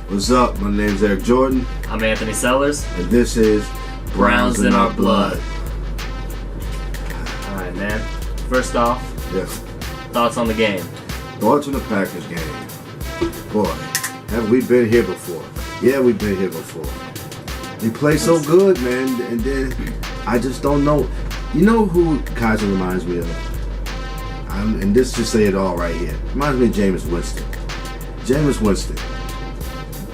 What's up? My name's Eric Jordan. I'm Anthony Sellers. And this is Browns in Our Blood. Alright, man. First off, yes. Thoughts on the game? Thoughts on the Packers game. Boy, have we been here before? Yeah, we've been here before. We play so good, man, and then I just don't know. You know who Kaiser reminds me of? And this just say it all right here. Reminds me of Jameis Winston. Jameis Winston.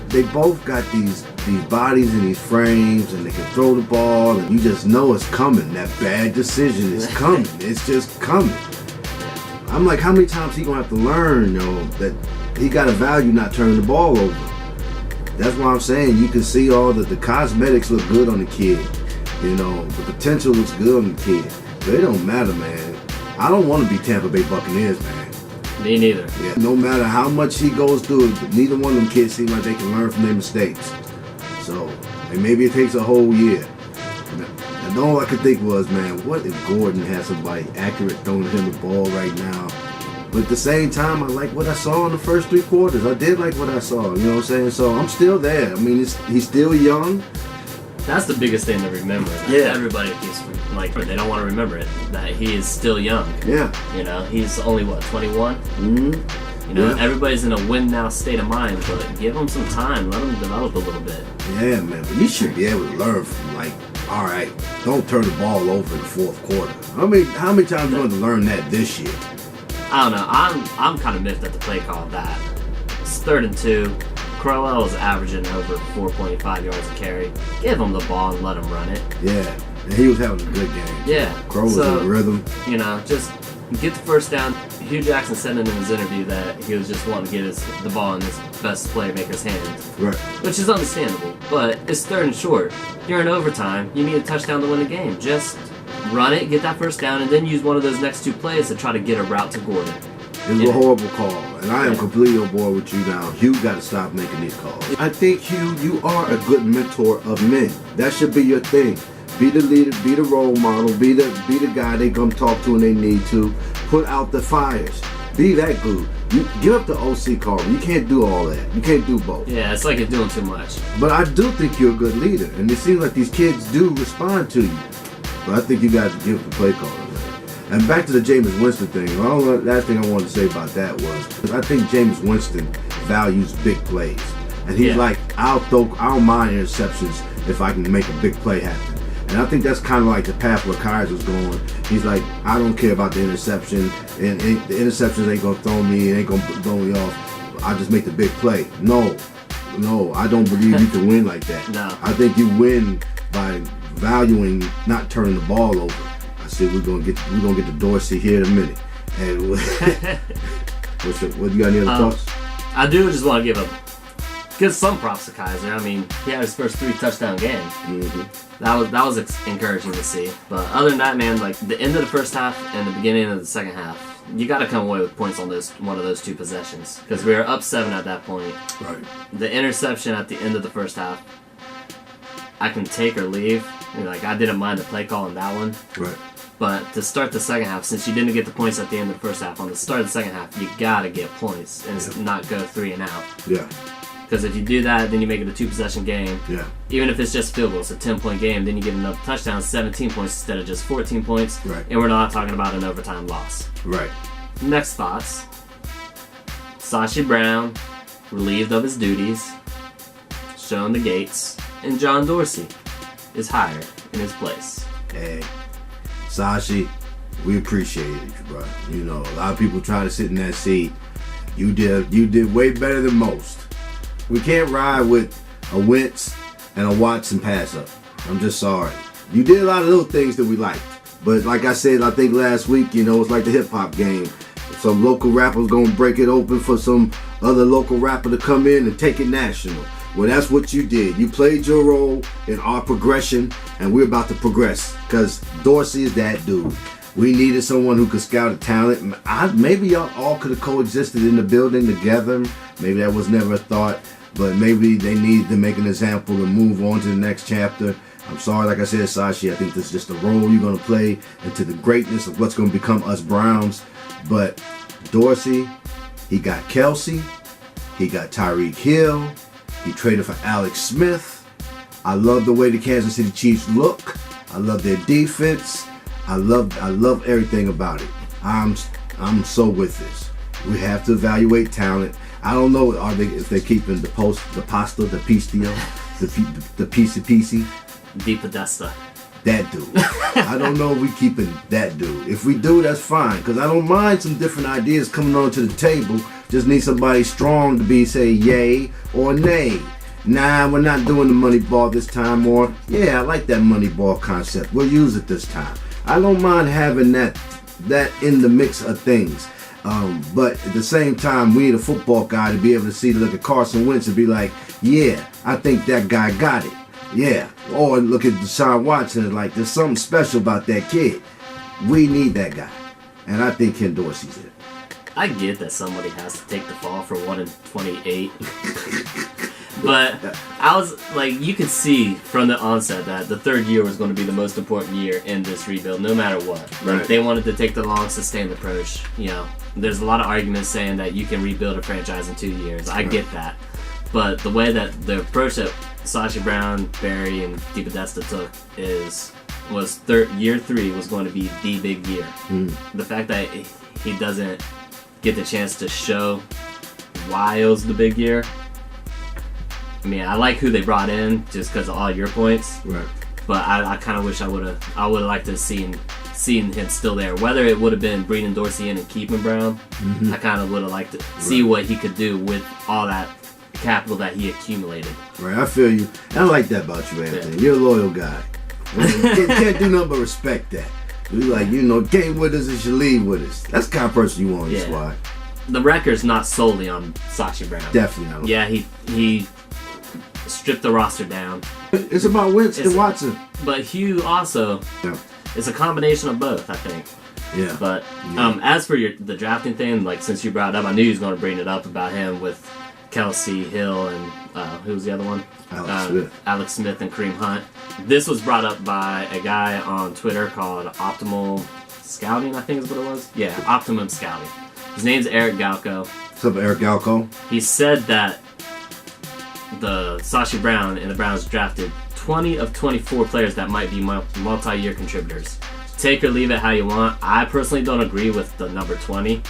They both got these bodies and these frames, and they can throw the ball, and you just know it's coming. That bad decision is coming. It's just coming. I'm like, how many times he gonna have to learn, that he got a value not turning the ball over? That's why I'm saying you can see all the cosmetics look good on the kid. The potential looks good on the kid. But it don't matter, man. I don't want to be Tampa Bay Buccaneers, man. Me neither. Yeah. No matter how much he goes through, neither one of them kids seem like they can learn from their mistakes. So, and maybe it takes a whole year. And all I could think was, man, what if Gordon had somebody accurate throwing him the ball right now? But at the same time, I like what I saw in the first 3 quarters. I did like what I saw, you know what I'm saying? So I'm still there. I mean, he's still young. That's the biggest thing to remember. Yeah. Everybody keeps, they don't want to remember it, that he is still young. Yeah. He's only, 21? Mm-hmm. Everybody's in a win-now state of mind, but give him some time. Let him develop a little bit. Yeah, man. But you should be able to learn from, all right, don't turn the ball over in the fourth quarter. How many times are you going to learn that this year? I don't know. I'm kind of miffed at the play call of that. It's 3rd and 2. Crowell is averaging over 4.5 yards a carry. Give him the ball and let him run it. Yeah, and he was having a good game. Yeah. Crow was in rhythm. Just get the first down. Hue Jackson said in his interview that he was just wanting to get the ball in his best playmaker's hands. Right. Which is understandable, but it's 3rd and short. You're in overtime. You need a touchdown to win the game. Just run it, get that first down, and then use one of those next 2 plays to try to get a route to Gordon. It was a horrible call, and I am completely on board with you now. Hugh got to stop making these calls. I think, Hugh, you are a good mentor of men. That should be your thing. Be the leader, be the role model, be the guy they come talk to when they need to. Put out the fires. Be that good. You give up the OC call. You can't do all that. You can't do both. Yeah, it's like you're doing too much. But I do think you're a good leader, and it seems like these kids do respond to you. But I think you got to give the play call. And back to the Jameis Winston thing. The last thing I wanted to say about that was I think Jameis Winston values big plays, and he's like, I don't mind interceptions if I can make a big play happen. And I think that's kind of like the path where Kaiser's going. He's like, I don't care about the interception, and the interceptions ain't gonna throw me, it ain't gonna throw me off. I just make the big play. No, I don't believe you can win like that. No, I think you win by valuing not turning the ball over. I said we're gonna get to Dorsey here in a minute. And what you got any other thoughts? I do just want to give some props to Kaiser. I mean, he had his first 3 touchdown game. Mm-hmm. That was encouraging to see. But other than that, man, the end of the first half and the beginning of the second half, you got to come away with points on one of those 2 possessions because we were up 7 at that point. Right. The interception at the end of the first half, I can take or leave. I didn't mind the play call on that one. Right. But to start the second half, since you didn't get the points at the end of the first half, on the start of the second half, you gotta get points and not go 3 and out. Yeah. Because if you do that, then you make it a 2-possession game. Yeah. Even if it's just field goal, it's a 10-point game. Then you get another touchdown, 17 points instead of just 14 points. Right. And we're not talking about an overtime loss. Right. Next thoughts. Sashi Brown, relieved of his duties, shown the gates, and John Dorsey is hired in his place. Hey, Sashi, we appreciate it, bro. A lot of people try to sit in that seat. You did way better than most. We can't ride with a Wentz and a Watson pass up. I'm just sorry. You did a lot of little things that we liked. But like I said, I think last week, it's like the hip hop game. Some local rapper's gonna break it open for some other local rapper to come in and take it national. Well, that's what you did. You played your role in our progression, and we're about to progress because Dorsey is that dude. We needed someone who could scout a talent. Maybe y'all all could have coexisted in the building together. Maybe that was never a thought, but maybe they need to make an example and move on to the next chapter. I'm sorry, like I said, Sashi, I think this is just a role you're going to play into the greatness of what's going to become us Browns. But Dorsey, he got Kelsey, he got Tyreek Hill, He traded for Alex Smith. I love the way the Kansas City Chiefs look. I love their defense. I love everything about it. I'm so with this. We have to evaluate talent. I don't know if they're keeping the pasta, the pistio, the piece. Di Podesta. That dude. I don't know if we keeping that dude. If we do, that's fine. Because I don't mind some different ideas coming onto the table. Just need somebody strong to say yay or nay. Nah, we're not doing the money ball this time. Or, yeah, I like that money ball concept. We'll use it this time. I don't mind having that in the mix of things. But at the same time, we need a football guy to be able to look at Carson Wentz and be like, yeah, I think that guy got it. Yeah. Or look at Deshaun Watson and like, there's something special about that kid. We need that guy. And I think Ken Dorsey's it. I get that somebody has to take the fall for 1 in 28. But I was like, you could see from the onset that the third year was going to be the most important year in this rebuild, no matter what. Like, right. They wanted to take the long, sustained approach. You know, there's a lot of arguments saying that you can rebuild a franchise in 2 years. I get that. But the way that the approach that Sashi Brown, Barry, and Di Podesta took was year 3 was going to be the big year. The fact that he doesn't get the chance to show why it was the big year. I mean, I like who they brought in just because of all your points. Right. But I kind of wish I would have liked to have seen him still there. Whether it would have been bringing Dorsey in and keeping Brown, I kind of would have liked to see what he could do with all that capital that he accumulated. Right, I feel you. I like that about you, Anthony. You're a loyal guy. Can't do nothing but respect that. You like, came with us and should leave with us. That's the kind of person you want on your squad. The record's not solely on Sashi Brown. Definitely not. Yeah, he stripped the roster down. It's about Wentz and Watson. But Hue also, it's a combination of both, I think. Yeah. But as for the drafting thing, like since you brought it up, I knew you was going to bring it up about him with Kelsey Hill and who was the other one? Alex Smith and Kareem Hunt. This was brought up by a guy on Twitter called Optimal Scouting, I think is what it was. Yeah, Optimum Scouting. His name's Eric Galco. What's up, Eric Galco? He said that the Sashi Brown and the Browns drafted 20 of 24 players that might be multi-year contributors. Take or leave it how you want. I personally don't agree with the number 20,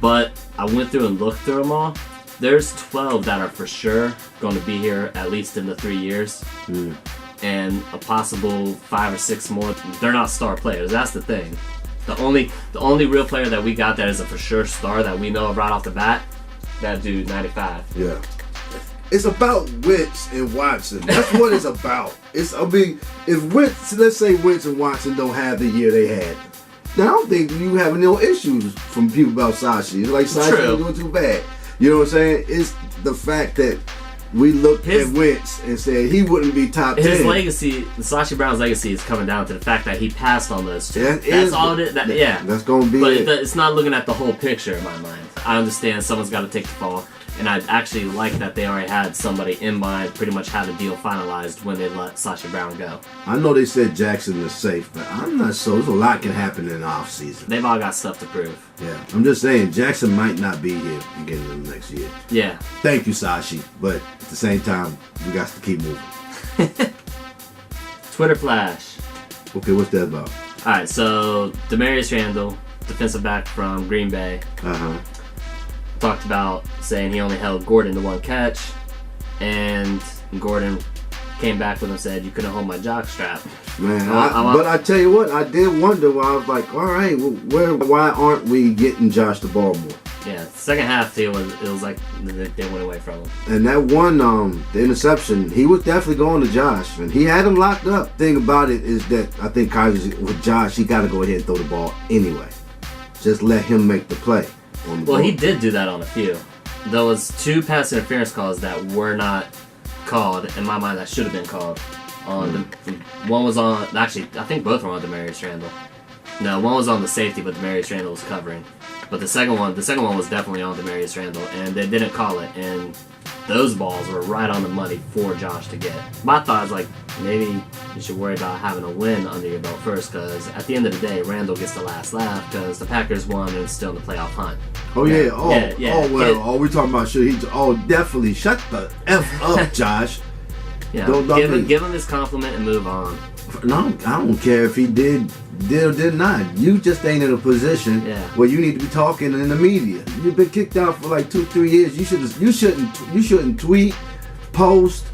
but I went through and looked through them all. There's 12 that are for sure going to be here at least in the 3 years. And a possible 5 or 6 more. They're not star players. That's the thing. The only real player that we got that is a for sure star that we know of right off the bat, that dude, 95. Yeah. It's about Wentz and Watson. That's what it's about. If Wentz, let's say Wentz and Watson don't have the year they had, then I don't think you have no issues from people about Sashi. It's like Sashi ain't doing too bad. You know what I'm saying? It's the fact that we looked at Wentz and said he wouldn't be top 10. His legacy, Sashi Brown's legacy, is coming down to the fact that he passed on those two. That's all it is. That's going to be but it. It's not looking at the whole picture in my mind. I understand someone's got to take the fall. And I actually like that they already had somebody in mind, pretty much had a deal finalized when they let Sashi Brown go. I know they said Jackson is safe, but I'm not so. There's a lot can happen in the offseason. They've all got stuff to prove. Yeah, I'm just saying Jackson might not be here beginning of the next year. Yeah. Thank you, Sashi, but at the same time, we got to keep moving. Twitter flash. Okay, what's that about? All right, so Demarius Randall, defensive back from Green Bay. Talked about saying he only held Gordon to 1 catch, and Gordon came back with him and said, "You couldn't hold my jockstrap." Man, but I tell you what, I did wonder why. I was like, all right, why aren't we getting Josh the ball more? Yeah, second half it was like they went away from him. And that one, the interception, he was definitely going to Josh, and he had him locked up. Thing about it is that I think with Josh, he got to go ahead and throw the ball anyway. Just let him make the play. Well, he did do that on a few. There was 2 pass interference calls that were not called, in my mind, that should have been called. One was on, actually, I think both were on Demarius Randall. No, one was on the safety, but Demarius Randall was covering. But the second one was definitely on Demarius Randall, and they didn't call it. And those balls were right on the money for Josh to get. My thought is, like, maybe you should worry about having a win under your belt first, because at the end of the day, Randall gets the last laugh because the Packers won and it's still in the playoff hunt. Oh, yeah. We talking about should he? Oh, definitely. Shut the F up, Josh. You know, give him his compliment and move on. No, I don't care if he did or did not. You just ain't in a position where you need to be talking in the media. You've been kicked out for like 2-3 years. You shouldn't tweet, post,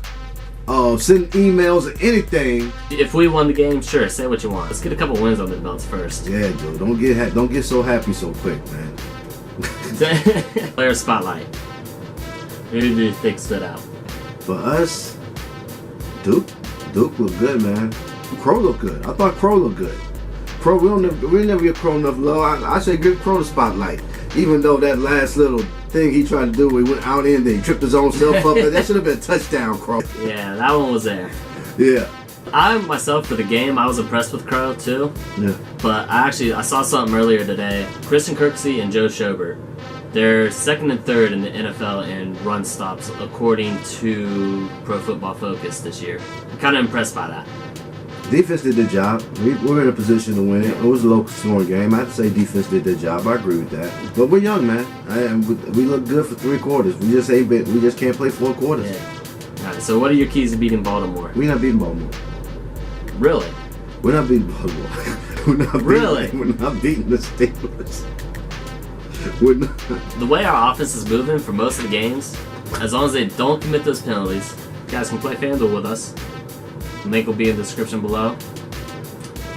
send emails or anything. If we won the game, sure, say what you want. Let's get a couple wins on the belts first. Yeah, Joe. Don't get so happy so quick, man. Player spotlight. Who do you think stood out? For us, Duke looked good, man. Crow looked good. I thought Crow looked good. Crow, we never give Crow enough love. I say give Crow the spotlight. Even though that last little thing he tried to do where he went out in there, he tripped his own self up, that should have been a touchdown, Crow. Yeah, that one was there. Yeah. I myself, for the game, I was impressed with Crow too. Yeah. But I saw something earlier today. Christian Kirksey and Joe Schobert, they're second and third in the NFL in run stops according to Pro Football Focus this year. I'm kind of impressed by that. Defense did their job. We're in a position to win it. It was a low scoring game. I'd say defense did their job. I agree with that. But we're young, man. We look good for 3 quarters. We just can't play 4 quarters. Yeah. All right. So what are your keys to beating Baltimore? We're not beating Baltimore. Really? We're not beating Baltimore. We're not beating the Steelers. We're not. The way our offense is moving for most of the games, as long as they don't commit those penalties, you guys can play FanDuel with us. Link will be in the description below.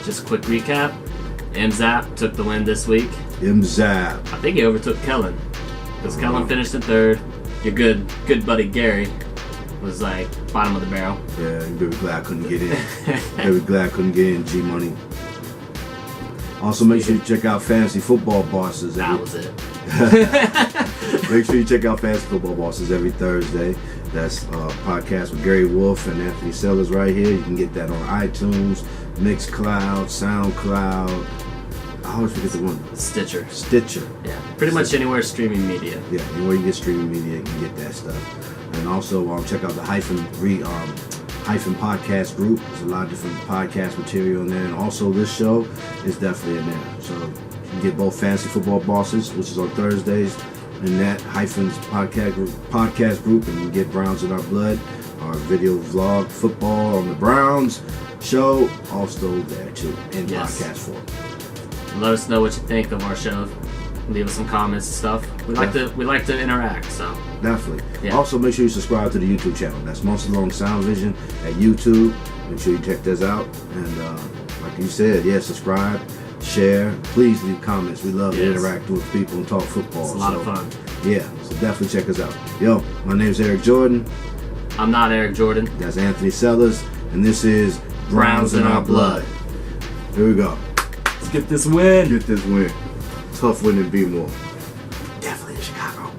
Just a quick recap. M-Zap took the win this week. M-Zap. I think he overtook Kellen, because Kellen finished in third. Your good buddy Gary was like bottom of the barrel. Yeah, I'm very glad I couldn't get in. Very glad I couldn't get in, G-Money. Also, make sure you check out Fantasy Football Bosses. That was it. Make sure you check out Fantasy Football Bosses every Thursday. That's a podcast with Gary Wolf and Anthony Sellers right here. You can get that on iTunes, Mixcloud, SoundCloud. I always forget the one. Stitcher. Yeah. Pretty much anywhere streaming media. Yeah, anywhere you get streaming media, you can get that stuff. And also check out the Hyphen podcast group. There's a lot of different podcast material in there. And also this show is definitely in there. So you can get both Fantasy Football Bosses, which is on Thursdays, and that Hyphen's podcast group, and you can get Browns in Our Blood, our video vlog football on the Browns show, also there too, in podcast form. Let us know what you think of our show. Leave us some comments and stuff. We like to interact, so definitely. Yeah. Also, make sure you subscribe to the YouTube channel. That's Monstalung Soundvizion at YouTube. Make sure you check this out. And like you said, subscribe, share. Please leave comments. We love to interact with people and talk football. It's a lot of fun. Yeah, so definitely check us out. Yo, my name's Eric Jordan. I'm not Eric Jordan. That's Anthony Sellers, and this is Browns in Our Blood. Here we go. Let's get this win. Tough win in B-More. Definitely in Chicago.